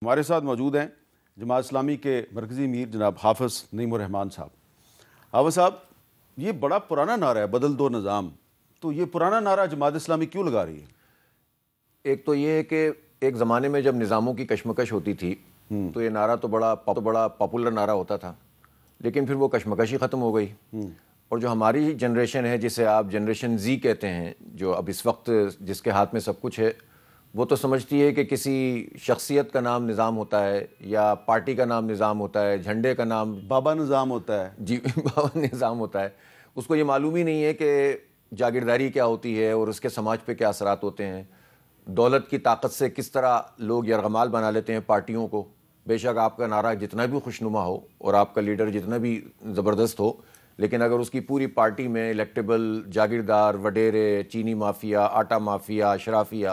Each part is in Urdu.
ہمارے ساتھ موجود ہیں جماعت اسلامی کے مرکزی امیر جناب حافظ نعیم الرحمان صاحب۔ حافظ صاحب، یہ بڑا پرانا نعرہ ہے بدل دو نظام، تو یہ پرانا نعرہ جماعت اسلامی کیوں لگا رہی ہے؟ ایک تو یہ ہے کہ ایک زمانے میں جب نظاموں کی کشمکش ہوتی تھی تو یہ نعرہ تو بڑا پاپولر نعرہ ہوتا تھا، لیکن پھر وہ کشمکش ہی ختم ہو گئی۔ اور جو ہماری جنریشن ہے، جسے آپ جنریشن زی کہتے ہیں، جو اب اس وقت جس کے ہاتھ میں سب کچھ ہے، وہ تو سمجھتی ہے کہ کسی شخصیت کا نام نظام ہوتا ہے یا پارٹی کا نام نظام ہوتا ہے، جھنڈے کا نام بابا نظام ہوتا ہے۔ جی بابا نظام ہوتا ہے۔ اس کو یہ معلوم ہی نہیں ہے کہ جاگیرداری کیا ہوتی ہے اور اس کے سماج پہ کیا اثرات ہوتے ہیں، دولت کی طاقت سے کس طرح لوگ یرغمال بنا لیتے ہیں پارٹیوں کو۔ بے شک آپ کا نعرہ جتنا بھی خوشنما ہو اور آپ کا لیڈر جتنا بھی زبردست ہو، لیکن اگر اس کی پوری پارٹی میں الیکٹیبل جاگیردار، وڈیرے، چینی مافیا، آٹا مافیا، اشرافیہ،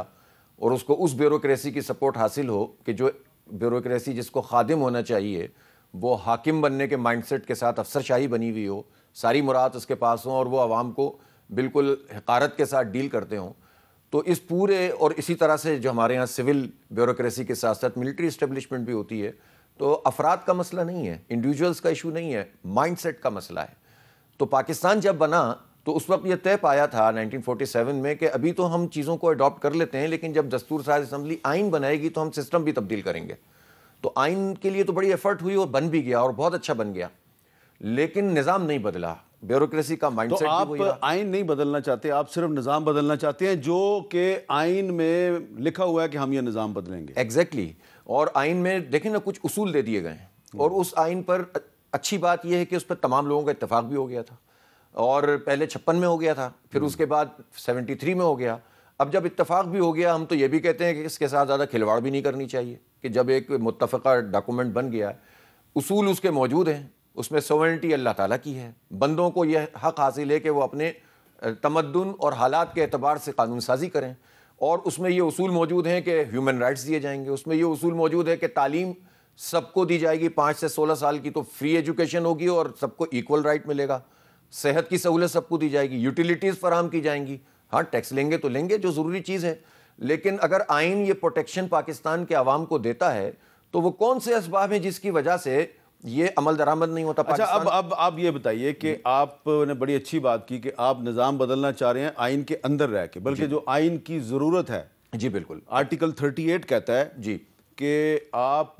اور اس کو اس بیوروکریسی کی سپورٹ حاصل ہو کہ جو بیوروکریسی جس کو خادم ہونا چاہیے وہ حاکم بننے کے مائنڈ سیٹ کے ساتھ افسر شاہی بنی ہوئی ہو، ساری مراد اس کے پاس ہوں اور وہ عوام کو بالکل حقارت کے ساتھ ڈیل کرتے ہوں، تو اس پورے اور اسی طرح سے جو ہمارے ہاں سول بیوروکریسی کے ساتھ ساتھ ملٹری اسٹیبلشمنٹ بھی ہوتی ہے، تو افراد کا مسئلہ نہیں ہے، انڈیویجولز کا ایشو نہیں ہے، مائنڈ سیٹ کا مسئلہ ہے۔ تو پاکستان جب بنا تو اس وقت یہ طے پایا تھا 1947 میں کہ ابھی تو ہم چیزوں کو اڈاپٹ کر لیتے ہیں، لیکن جب دستور ساز اسمبلی آئین بنائے گی تو ہم سسٹم بھی تبدیل کریں گے۔ تو آئین کے لیے تو بڑی ایفرٹ ہوئی اور بن بھی گیا اور بہت اچھا بن گیا، لیکن نظام نہیں بدلا، بیوروکریسی کا مائنڈ سیٹ بھی وہی رہا۔ تو آپ آئین نہیں بدلنا چاہتے، آپ صرف نظام بدلنا چاہتے ہیں جو کہ آئین میں لکھا ہوا ہے کہ ہم یہ نظام بدلیں گے۔ ایگزیکٹلی، اور آئین میں دیکھیں نا کچھ اصول دے دیے گئے ہیں، اور اس آئین پر اچھی بات یہ ہے کہ اس پر تمام لوگوں کا اتفاق بھی ہو گیا تھا، اور پہلے 56 میں ہو گیا تھا، پھر اس کے بعد 73 میں ہو گیا۔ اب جب اتفاق بھی ہو گیا، ہم تو یہ بھی کہتے ہیں کہ اس کے ساتھ زیادہ کھلواڑ بھی نہیں کرنی چاہیے، کہ جب ایک متفقہ ڈاکومنٹ بن گیا ہے، اصول اس کے موجود ہیں، اس میں سوورنٹی اللہ تعالیٰ کی ہے، بندوں کو یہ حق حاصل ہے کہ وہ اپنے تمدن اور حالات کے اعتبار سے قانون سازی کریں، اور اس میں یہ اصول موجود ہیں کہ ہیومن رائٹس دیے جائیں گے، اس میں یہ اصول موجود ہے کہ تعلیم سب کو دی جائے گی، 5 سے 16 سال کی تو فری ایجوکیشن ہوگی اور سب کو ایکول رائٹ ملے گا، صحت کی سہولت سب کو دی جائے گی، یوٹیلیٹیز فراہم کی جائیں گی، ہاں ٹیکس لیں گے تو لیں گے جو ضروری چیز ہے، لیکن اگر آئین یہ پروٹیکشن پاکستان کے عوام کو دیتا ہے تو وہ کون سے اسباب ہیں جس کی وجہ سے یہ عمل درآمد نہیں ہوتا پاکستان؟ اچھا، اب آپ یہ بتائیے کہ آپ نے بڑی اچھی بات کی کہ آپ نظام بدلنا چاہ رہے ہیں آئین کے اندر رہ کے، بلکہ جو آئین کی ضرورت ہے، جی بالکل، آرٹیکل 38 کہتا ہے جی کہ آپ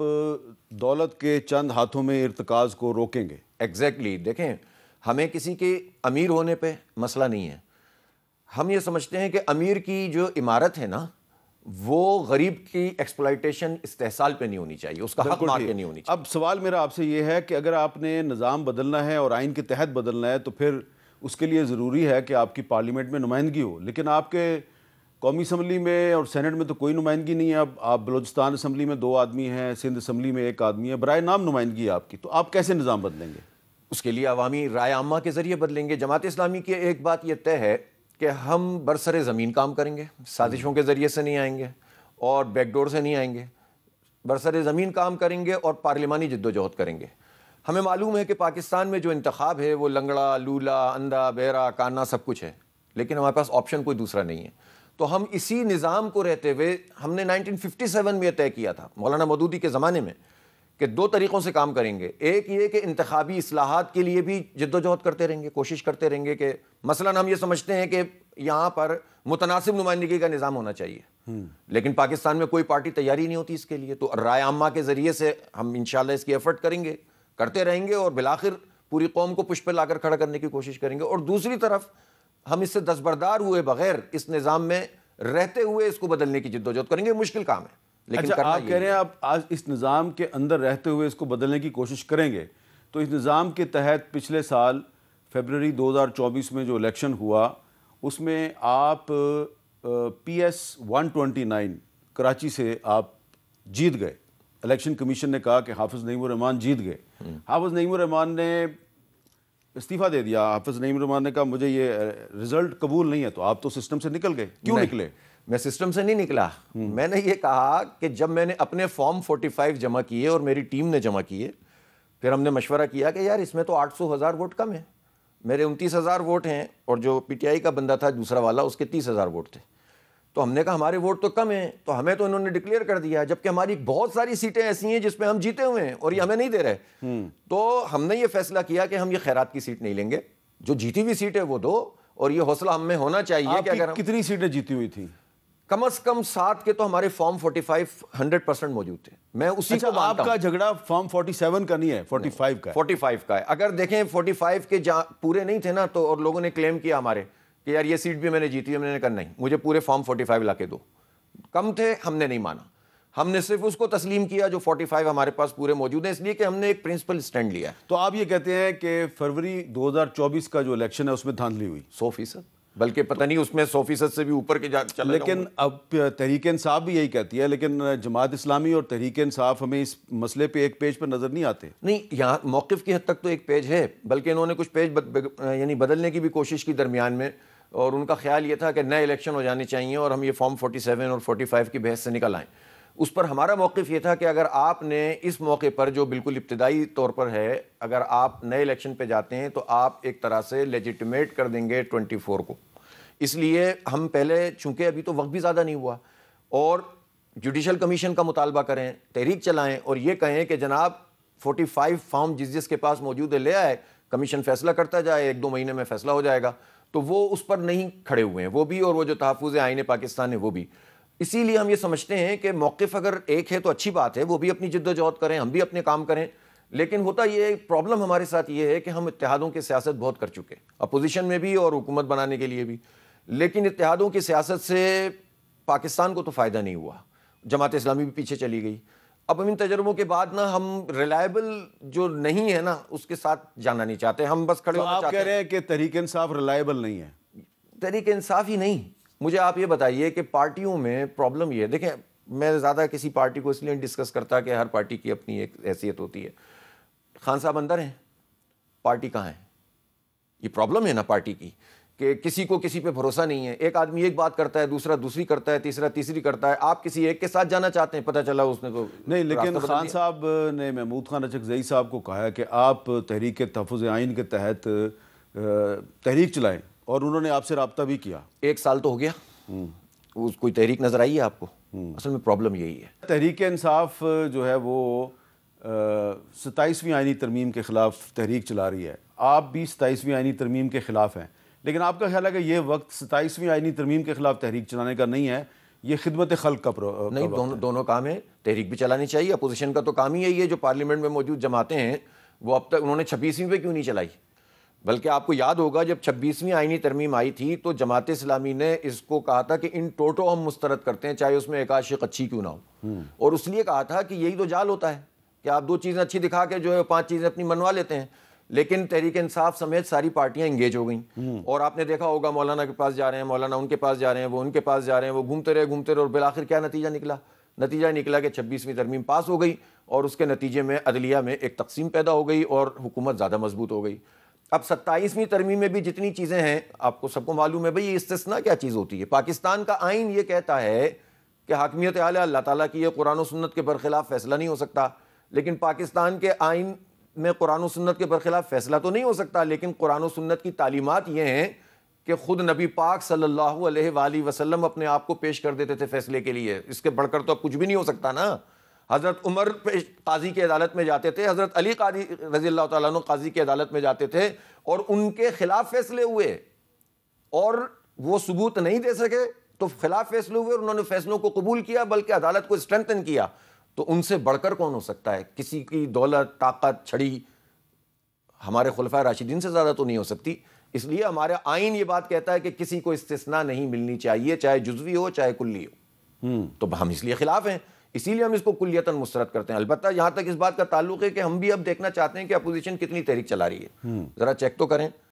دولت کے چند ہاتھوں میں ارتکاز کو روکیں گے۔ ایگزیکٹلی، دیکھیں ہمیں کسی کے امیر ہونے پہ مسئلہ نہیں ہے، ہم یہ سمجھتے ہیں کہ امیر کی جو عمارت ہے نا وہ غریب کی ایکسپلائٹیشن استحصال پہ نہیں ہونی چاہیے، اس کا حق مار کے نہیں ہونی چاہیے۔ اب سوال میرا آپ سے یہ ہے کہ اگر آپ نے نظام بدلنا ہے اور آئین کے تحت بدلنا ہے تو پھر اس کے لیے ضروری ہے کہ آپ کی پارلیمنٹ میں نمائندگی ہو، لیکن آپ کے قومی اسمبلی میں اور سینٹ میں تو کوئی نمائندگی نہیں ہے۔ اب آپ بلوچستان اسمبلی میں 2 آدمی ہیں، سندھ اسمبلی میں 1 آدمی ہے، برائے نام نمائندگی ہے آپ کی، تو آپ کیسے نظام بدلیں گے؟ اس کے لیے عوامی رائے عامہ کے ذریعے بدلیں گے۔ جماعت اسلامی کی ایک بات یہ طے ہے کہ ہم برسر زمین کام کریں گے، سازشوں کے ذریعے سے نہیں آئیں گے اور بیک ڈور سے نہیں آئیں گے، برسر زمین کام کریں گے اور پارلیمانی جدوجہد کریں گے۔ ہمیں معلوم ہے کہ پاکستان میں جو انتخاب ہے وہ لنگڑا، لولا، اندھا، بہرا، کانا سب کچھ ہے، لیکن ہمارے پاس آپشن کوئی دوسرا نہیں ہے۔ تو ہم اسی نظام کو رہتے ہوئے ہم نے 1957 میں یہ طے کیا تھا مولانا مودودی کے زمانے میں کہ 2 طریقوں سے کام کریں گے، ایک یہ کہ انتخابی اصلاحات کے لیے بھی جدوجہد کرتے رہیں گے، کوشش کرتے رہیں گے کہ مثلا ہم یہ سمجھتے ہیں کہ یہاں پر متناسب نمائندگی کا نظام ہونا چاہیے، لیکن پاکستان میں کوئی پارٹی تیاری نہیں ہوتی اس کے لیے، تو رائے عامہ کے ذریعے سے ہم انشاءاللہ اس کی ایفرٹ کریں گے، کرتے رہیں گے اور بالآخر پوری قوم کو پشت پہ لا کر کھڑا کرنے کی کوشش کریں گے، اور دوسری طرف ہم اس سے دستبردار ہوئے بغیر اس نظام میں رہتے ہوئے اس کو بدلنے کی جدوجہد کریں گے۔ مشکل کام ہے لیکن اچھا، کرنا آپ کہہ رہے ہیں آپ آج اس نظام کے اندر رہتے ہوئے اس کو بدلنے کی کوشش کریں گے، تو اس نظام کے تحت پچھلے سال فیبرری 2024 میں جو الیکشن ہوا اس میں آپ PS 129 کراچی سے آپ جیت گئے، الیکشن کمیشن نے کہا کہ حافظ نعیم الرحمان جیت گئے، حافظ نعیم الرحمان نے استعفیٰ دے دیا، حافظ نعیم الرحمان نے کہا مجھے یہ رزلٹ قبول نہیں ہے، تو آپ تو سسٹم سے نکل گئے، کیوں نکلے؟ میں سسٹم سے نہیں نکلا، میں نے یہ کہا کہ جب میں نے اپنے فارم 45 جمع کیے اور میری ٹیم نے جمع کیے، پھر ہم نے مشورہ کیا کہ یار اس میں تو 800,000 ووٹ کم ہیں، میرے 29,000 ووٹ ہیں اور جو PTI کا بندہ تھا دوسرا والا اس کے 30,000 ووٹ تھے، تو ہم نے کہا ہمارے ووٹ تو کم ہیں، تو ہمیں تو انہوں نے ڈکلیئر کر دیا، جبکہ ہماری بہت ساری سیٹیں ایسی ہیں جس پہ ہم جیتے ہوئے ہیں اور یہ ہمیں نہیں دے رہے۔ تو ہم نے یہ فیصلہ کیا کہ ہم یہ خیرات کی سیٹ نہیں لیں گے، جو جیتی ہوئی سیٹ ہے وہ دو، اور یہ حوصلہ ہم میں ہونا چاہیے کہ اگر کتنی سیٹیں جیتی ہوئی تھیں؟ کم از کم 7 کے تو ہمارے فارم 45 100% موجود تھے۔ میں اسی کو مانتا ہوں۔ آپ کا جھگڑا فارم 47 کا نہیں ہے، 45 کا ہے۔ 45 کا ہے۔ اگر دیکھیں 45 کے پورے نہیں تھے نا، تو اور لوگوں نے کلیم کیا ہمارے کہ یار یہ سیٹ بھی میں نے جیتی ہے، میں نے کہا نہیں، مجھے پورے فارم 45 لا کے دو۔ کم تھے، ہم نے نہیں مانا، ہم نے صرف اس کو تسلیم کیا جو 45 ہمارے پاس پورے موجود ہیں، اس لیے کہ ہم نے ایک پرنسپل سٹینڈ لیا ہے۔ تو آپ یہ کہتے ہیں کہ فروری 2024 کا جو الیکشن ہے اس میں دھاندلی ہوئی؟ 100%، بلکہ پتہ نہیں اس میں 100% سے بھی اوپر کے چلا۔ لیکن اب تحریک انصاف بھی یہی کہتی ہے، لیکن جماعت اسلامی اور تحریک انصاف ہمیں اس مسئلے پہ ایک پیج پر نظر نہیں آتے۔ نہیں، یہاں موقف کی حد تک تو ایک پیج ہے، بلکہ انہوں نے کچھ پیج یعنی بدلنے کی بھی کوشش کی درمیان میں، اور ان کا خیال یہ تھا کہ نئے الیکشن ہو جانے چاہیے اور ہم یہ فارم 47 اور 45 کی بحث سے نکل آئیں۔ اس پر ہمارا موقف یہ تھا کہ اگر آپ نے اس موقع پر جو بالکل ابتدائی طور پر ہے، اگر آپ نئے الیکشن پہ جاتے ہیں تو آپ ایک طرح سے لیجیٹیمیٹ کر دیں گے 24 کو۔ اس لیے ہم پہلے، چونکہ ابھی تو وقت بھی زیادہ نہیں ہوا، اور جوڈیشل کمیشن کا مطالبہ کریں، تحریک چلائیں اور یہ کہیں کہ جناب 45 فارم جس کے پاس موجود ہے لے آئے، کمیشن فیصلہ کرتا جائے، 1-2 مہینے میں فیصلہ ہو جائے گا، تو وہ اس پر نہیں کھڑے ہوئے ہیں وہ بھی، اور وہ جو تحفظ آئین پاکستان ہے وہ بھی۔ اسی لیے ہم یہ سمجھتے ہیں کہ موقف اگر ایک ہے تو اچھی بات ہے، وہ بھی اپنی جد و جہد کریں، ہم بھی اپنے کام کریں، لیکن ہوتا یہ پرابلم ہمارے ساتھ یہ ہے کہ ہم اتحادوں کی سیاست بہت کر چکے، اپوزیشن میں بھی اور حکومت بنانے کے لیے بھی، لیکن اتحادوں کی سیاست سے پاکستان کو تو فائدہ نہیں ہوا، جماعت اسلامی بھی پیچھے چلی گئی۔ اب ہم ان تجربوں کے بعد نا، ہم ریلائبل جو نہیں ہے نا اس کے ساتھ جانا نہیں چاہتے، ہم بس کھڑے ہونا چاہتے ہیں۔ آپ کہہ رہے ہیں کہ تحریک انصاف ریلائبل نہیں ہے؟ تحریک انصاف ہی نہیں۔ مجھے آپ یہ بتائیے کہ پارٹیوں میں پرابلم یہ ہے، دیکھیں میں زیادہ کسی پارٹی کو اس لیے ڈسکس کرتا کہ ہر پارٹی کی اپنی ایک حیثیت ہوتی ہے۔ خان صاحب اندر ہیں، پارٹی کہاں ہے؟ یہ پرابلم ہے نا پارٹی کی، کہ کسی کو کسی پہ بھروسہ نہیں ہے، ایک آدمی ایک بات کرتا ہے، دوسرا دوسری کرتا ہے، تیسرا تیسری کرتا ہے، آپ کسی ایک کے ساتھ جانا چاہتے ہیں، پتہ چلا اس نے تو نہیں۔ لیکن خان صاحب نے محمود خان اچکزئی صاحب کو کہا ہے کہ آپ تحریک تحفظ آئین کے تحت تحریک چلائیں، اور انہوں نے آپ سے رابطہ بھی کیا۔ 1 سال تو ہو گیا، کوئی تحریک نظر آئی ہے آپ کو؟ اصل میں پرابلم یہی ہے۔ تحریک انصاف جو ہے وہ 27ویں آئینی ترمیم کے خلاف تحریک چلا رہی ہے، آپ بھی 27ویں آئینی ترمیم کے خلاف ہیں، لیکن آپ کا خیال ہے کہ یہ وقت 27ویں آئینی ترمیم کے خلاف تحریک چلانے کا نہیں ہے، یہ خدمت خلق کا نہیں، دونوں کام ہیں، تحریک بھی چلانی چاہیے، اپوزیشن کا تو کام ہی ہے، جو پارلیمنٹ میں موجود جماعتیں ہیں وہ اب تک انہوں نے 26ویں پہ کیوں نہیں چلائی؟ بلکہ آپ کو یاد ہوگا جب 26ویں آئینی ترمیم آئی تھی تو جماعت اسلامی نے اس کو کہا تھا کہ ان ٹوٹو ہم مسترد کرتے ہیں، چاہے اس میں ایک آدھ شق اچھی کیوں نہ ہو، اور اس لیے کہا تھا کہ یہی تو جال ہوتا ہے کہ آپ 2 چیزیں اچھی دکھا کے جو ہے 5 چیزیں اپنی منوا لیتے ہیں۔ لیکن تحریک انصاف سمیت ساری پارٹیاں انگیج ہو گئیں، اور آپ نے دیکھا ہوگا مولانا کے پاس جا رہے ہیں، مولانا ان کے پاس جا رہے ہیں، وہ ان کے پاس جا رہے ہیں، وہ گھومتے رہے اور بالآخر کیا نتیجہ نکلا کہ 26ویں ترمیم پاس ہو گئی، اور اس کے نتیجے میں عدلیہ میں ایک تقسیم پیدا ہو گئی اور حکومت زیادہ مضبوط ہو گئی۔ اب 27ویں ترمیم میں بھی جتنی چیزیں ہیں آپ کو سب کو معلوم ہے، بھئی یہ استثناء کیا چیز ہوتی ہے؟ پاکستان کا آئین یہ کہتا ہے کہ حاکمیت اعلیٰ اللہ تعالیٰ کی ہے، قرآن و سنت کے برخلاف فیصلہ نہیں ہو سکتا، لیکن پاکستان کے آئین میں قرآن و سنت کے برخلاف فیصلہ تو نہیں ہو سکتا، لیکن قرآن و سنت کی تعلیمات یہ ہیں کہ خود نبی پاک صلی اللہ علیہ وآلہ وسلم اپنے آپ کو پیش کر دیتے تھے فیصلے کے لیے، اس کے بڑھ کر تو اب کچھ بھی نہیں ہو سکتا نا۔ حضرت عمر قاضی کی عدالت میں جاتے تھے، حضرت علی قاضی رضی اللہ تعالیٰ عنہ قاضی کی عدالت میں جاتے تھے، اور ان کے خلاف فیصلے ہوئے، اور وہ ثبوت نہیں دے سکے تو خلاف فیصلے ہوئے، اور انہوں نے فیصلوں کو قبول کیا، بلکہ عدالت کو اسٹرینتھن کیا۔ تو ان سے بڑھ کر کون ہو سکتا ہے؟ کسی کی دولت، طاقت، چھڑی ہمارے خلفائے راشدین سے زیادہ تو نہیں ہو سکتی۔ اس لیے ہمارا آئین یہ بات کہتا ہے کہ کسی کو استثناء نہیں ملنی چاہیے، چاہے جزوی ہو چاہے کلی ہو۔ تو ہم اس لیے خلاف ہیں، اسی لیے ہم اس کو کلیتاً مسترد کرتے ہیں۔ البتہ یہاں تک اس بات کا تعلق ہے کہ ہم بھی اب دیکھنا چاہتے ہیں کہ اپوزیشن کتنی تحریک چلا رہی ہے، ذرا چیک تو کریں۔